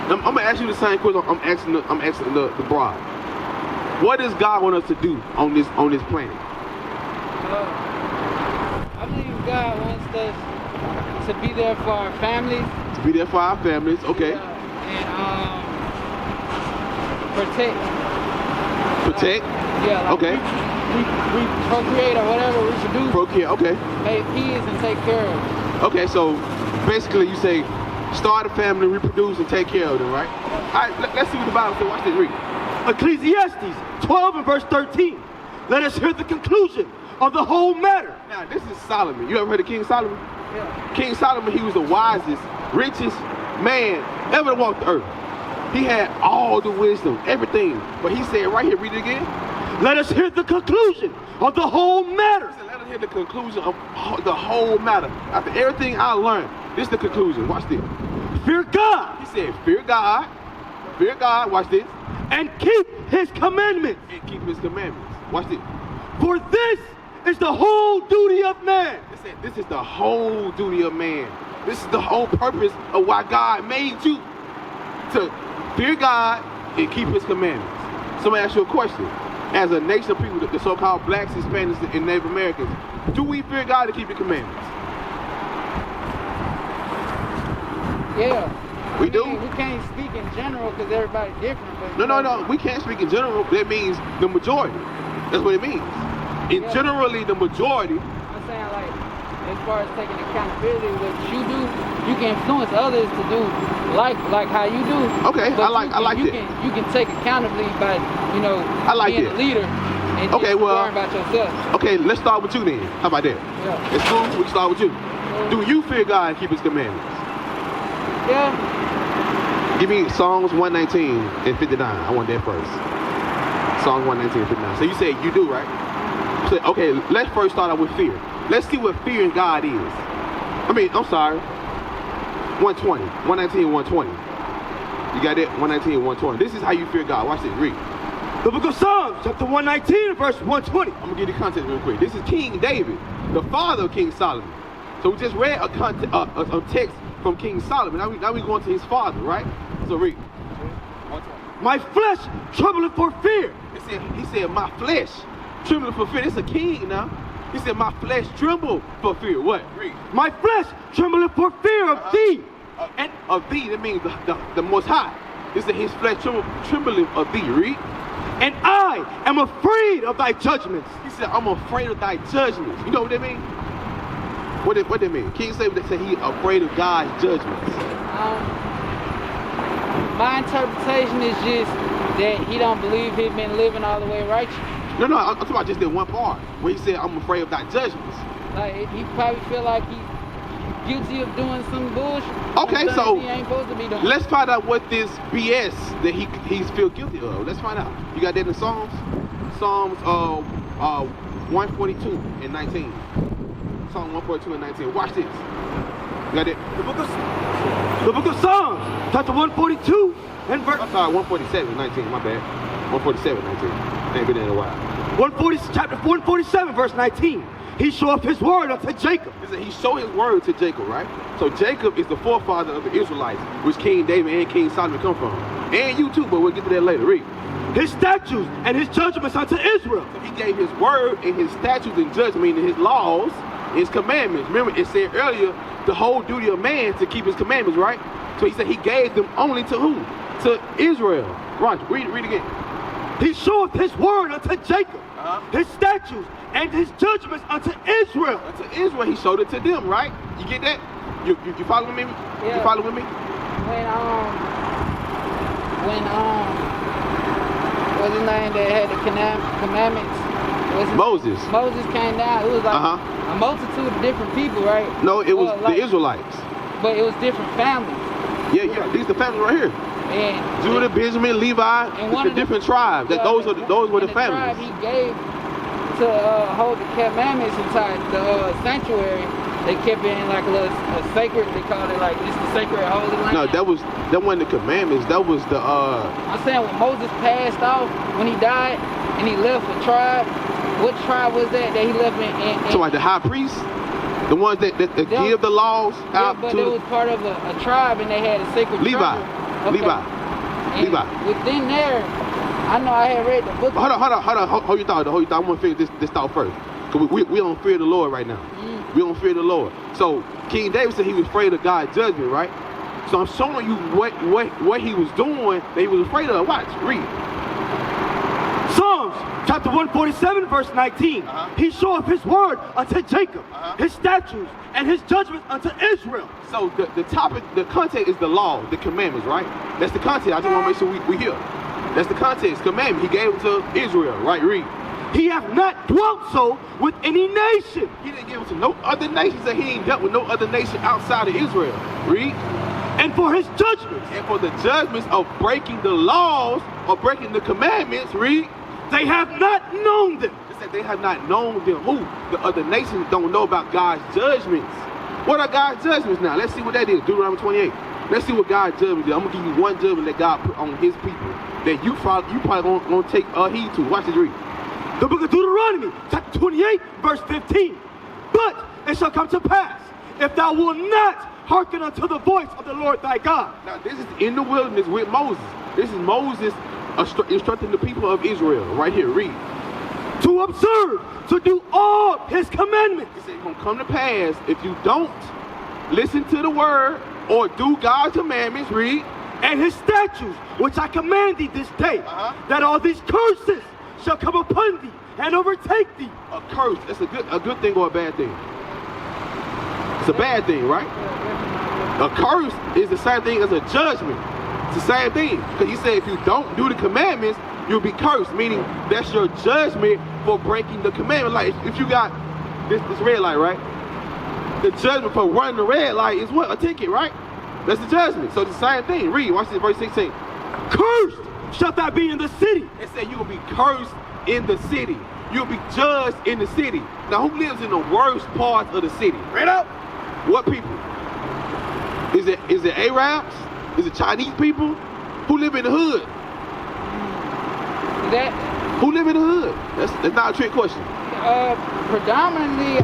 I'm gonna ask you the same question. I'm asking the bride. What does God want us to do on this planet? I believe God wants us to be there for our families. To be there for our families, okay. And protect. Protect? Yeah. Like okay. We procreate or whatever, reproduce. Procreate, okay. Make kids and take care of them. Okay, so basically you say start a family, reproduce, and take care of them, right? All right, let's see what the Bible says. Watch this, read. Ecclesiastes 12 and verse 13. Let us hear the conclusion of the whole matter. Now, this is Solomon. You ever heard of King Solomon? Yeah. King Solomon, he was the wisest, richest man ever to walk the earth. He had all the wisdom, everything. But he said right here, read it again. Let us hear the conclusion of the whole matter. He said, let us hear the conclusion of the whole matter. After everything I learned, this is the conclusion. Watch this. Fear God. He said, fear God. Fear God. Watch this. And keep his commandments. And keep his commandments. Watch this. For this is the whole duty of man. It said, this is the whole duty of man. This is the whole purpose of why God made you. To fear God and keep his commandments. So I'm going to ask you a question. As a nation of people, the so-called blacks, Hispanics, and Native Americans, do we fear God to keep his commandments? Yeah. We do? We can't speak in general because everybody's different. But No. We can't speak in general. That means the majority. That's what it means. Generally, the majority. I'm saying, like, as far as taking accountability, what you do, you can influence others to do like how you do. Okay, I like that. You can take accountability by, being a leader and just worrying about yourself. Okay, let's start with you then. How about that? Yeah. It's cool. We start with you. Do you fear God and keep his commandments? Yeah. Give me Psalms 119 and 59. I want that first. Psalms 119 and 59. So you said you do, right? So, okay, let's first start out with fear. Let's see what fearing God is. I'm sorry. 120. 119 and 120. You got it? 119 and 120. This is how you fear God. Watch this. Read. The book of Psalms, chapter 119 and verse 120. I'm going to give you the context real quick. This is King David, the father of King Solomon. So we just read a text from King Solomon. Now we going to his father, right? So read. My flesh trembleth for fear. He said, my flesh trembleth for fear. This is a king now. He said, my flesh trembled for fear. What? Read. My flesh trembleth for fear of thee. And of thee, that means the Most High. He said, his flesh trembling of thee. Read. And I am afraid of thy judgments. He said, I'm afraid of thy judgments. You know what that means? What that mean? King David said he afraid of God's judgments. My interpretation is just that he don't believe he's been living all the way righteous. No, I'm talking about just that one part where he said, I'm afraid of thy judgments. Like, he probably feel like he's guilty of doing some bullshit. Okay, so he ain't supposed to be doing. Let's find out what this BS that he's feel guilty of. Let's find out. You got that in Psalms? Psalms 142 and 19. Psalm 142 and 19. Watch this. You got it? The book of Psalms, chapter 142 and verse. I'm sorry, 147 and 19. My bad. 147 and 19. Ain't been in a while. Chapter 147, verse 19. He showeth his word unto Jacob. He showed his word to Jacob, right? So Jacob is the forefather of the Israelites, which King David and King Solomon come from. And you too, but we'll get to that later. Read. His statutes and his judgments unto Israel. So he gave his word and his statutes and judgments, meaning his laws, his commandments. Remember, it said earlier, the whole duty of man to keep his commandments, right? So he said he gave them only to who? To Israel. Right, read again. He showeth his word unto Jacob, his statutes and his judgments unto Israel. Unto Israel, he showed it to them, right? You get that? You following me? Yeah. You following me? When what's his name that had the commandments? Moses. Moses came down. It was like a multitude of different people, right? No, it was the Israelites. But it was different families. Yeah. These are the families right here. And Judah, Benjamin, Levi, it's the different tribes. Those were the families. The tribe he gave to hold the commandments inside the sanctuary, they kept it in like a sacred. They called it like just the sacred holy land. No, that wasn't the commandments. That was the. I'm saying when Moses passed off, when he died, and he left a tribe. What tribe was that he left in? So like the high priest, the ones that give the laws out but to. it was part of a tribe, and they had a sacred. Levi. Treasure. Okay. Levi. And Levi. within there, I know I had read the book. Hold on. Hold your thought. I want to finish this thought first. Because we don't fear the Lord right now. We don't fear the Lord. So King David said he was afraid of God's judgment, right? So I'm showing you what he was doing that he was afraid of. Watch, read. Psalms chapter 147, verse 19. He showeth his word unto Jacob, his statutes and his judgments unto Israel. So the topic, the context is the law, the commandments, right? That's the context. I just want to make sure we hear. That's the context. Commandment. He gave it to Israel, right? Read. He hath not dwelt so with any nation. He didn't give it to no other nation. So he ain't dealt with no other nation outside of Israel. Read. And for his judgments. And for the judgments of breaking the laws or breaking the commandments, read. They have not known them. It said they have not known them. Who? The other nations don't know about God's judgments. What are God's judgments now? Let's see what that is. Deuteronomy 28. Let's see what God's judgment is. I'm going to give you one judgment that God put on his people that you probably going to take heed to. Watch this read. The book of Deuteronomy, chapter 28, verse 15. But it shall come to pass, if thou wilt not hearken unto the voice of the Lord thy God. Now this is in the wilderness with Moses. This is Moses instructing the people of Israel. Right here, read. To observe, to do all his commandments. He said it's going to come to pass if you don't listen to the word or do God's commandments, read. And his statutes, which I command thee this day, that all these curses shall come upon thee and overtake thee. A curse, that's a good thing or a bad thing? It's a bad thing, right? A curse is the same thing as a judgment. It's the same thing. Because he said if you don't do the commandments, you'll be cursed, meaning that's your judgment for breaking the commandment. Like if you got this red light, right? The judgment for running the red light is what? A ticket, right? That's the judgment. So it's the same thing. Read, watch this, verse 16. Cursed shalt thou be in the city. It said you will be cursed in the city. You'll be judged in the city. Now who lives in the worst parts of the city? Right up. What people? Is it Arabs? Is it Chinese people? Who live in the hood? Who live in the hood? That's not a trick question. Predominantly.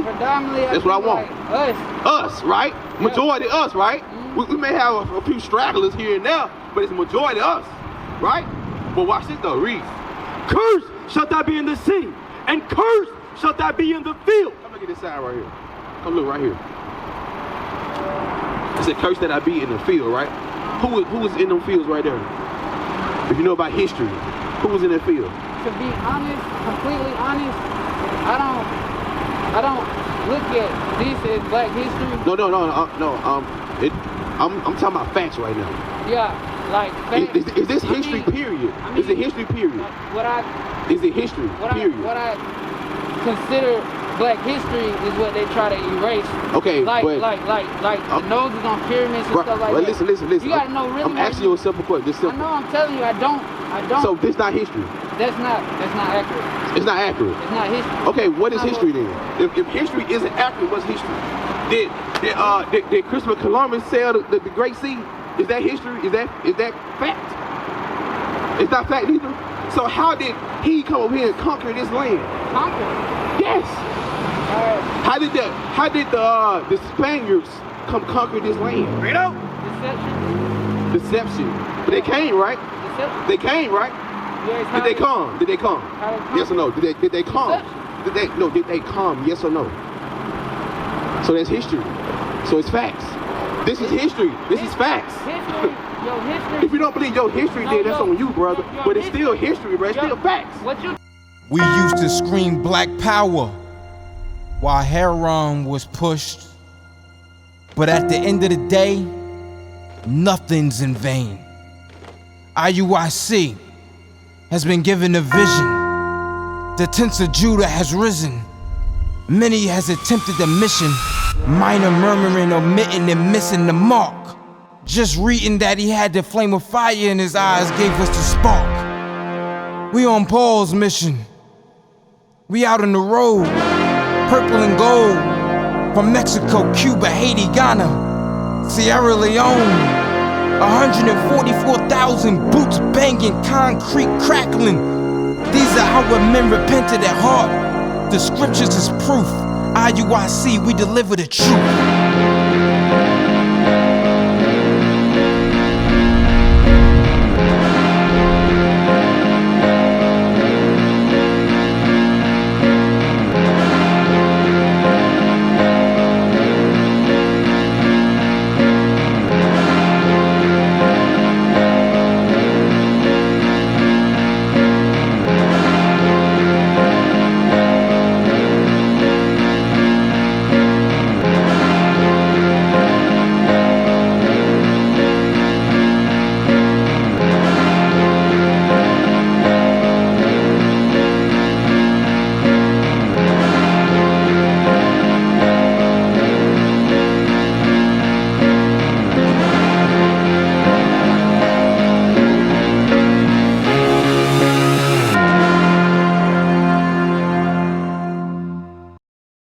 That's what I want. Like us, right? Yeah. Majority us, right? We may have a few stragglers here and there, but it's majority us, right? But watch this though, read. Cursed shalt thou be in the city, and cursed shalt thou be in the field. Come look at this side right here. Come look right here. It said, cursed that I be in the field, right? Who was in them fields right there? If you know about history, who was in that field? To be honest, completely honest, I don't look at this as black history. No. I'm talking about facts right now. Yeah, like facts. Is this history period? Is it history period? Is it history period? What I consider black history is what they try to erase. Okay, like the noses on pyramids and stuff like that. Listen. You gotta know really. I'm asking you a simple question. I know. I'm telling you, I don't. So this not history. That's not accurate. It's not accurate. It's not history. Okay, what is history then? If history isn't accurate, what's history? Did Christopher Columbus sail the Great Sea? Is that history? Is that fact? It's not fact either. So how did he come over here and conquer this land? Conquer? Yes. How did the Spaniards come conquer this land? Right out. Deception. But they came, right? Deception. They came, right? Yes, Did they come? Yes or no? Did they come? Deception. Did they come? Yes or no? So that's history. So it's facts. This is history. This is facts. History. If you don't believe your history, then that's on you, brother. But it's still history, bro. It's still facts. We used to scream black power while heroin was pushed. But at the end of the day, nothing's in vain. IUIC has been given a vision. The tents of Judah has risen. Many has attempted the mission. Minor murmuring, omitting, and missing the mark. Just reading that he had the flame of fire in his eyes gave us the spark. We on Paul's mission. We out on the road, purple and gold. From Mexico, Cuba, Haiti, Ghana, Sierra Leone. 144,000 boots banging, concrete crackling. These are how men repented at heart. The scriptures is proof. IUIC, we deliver the truth.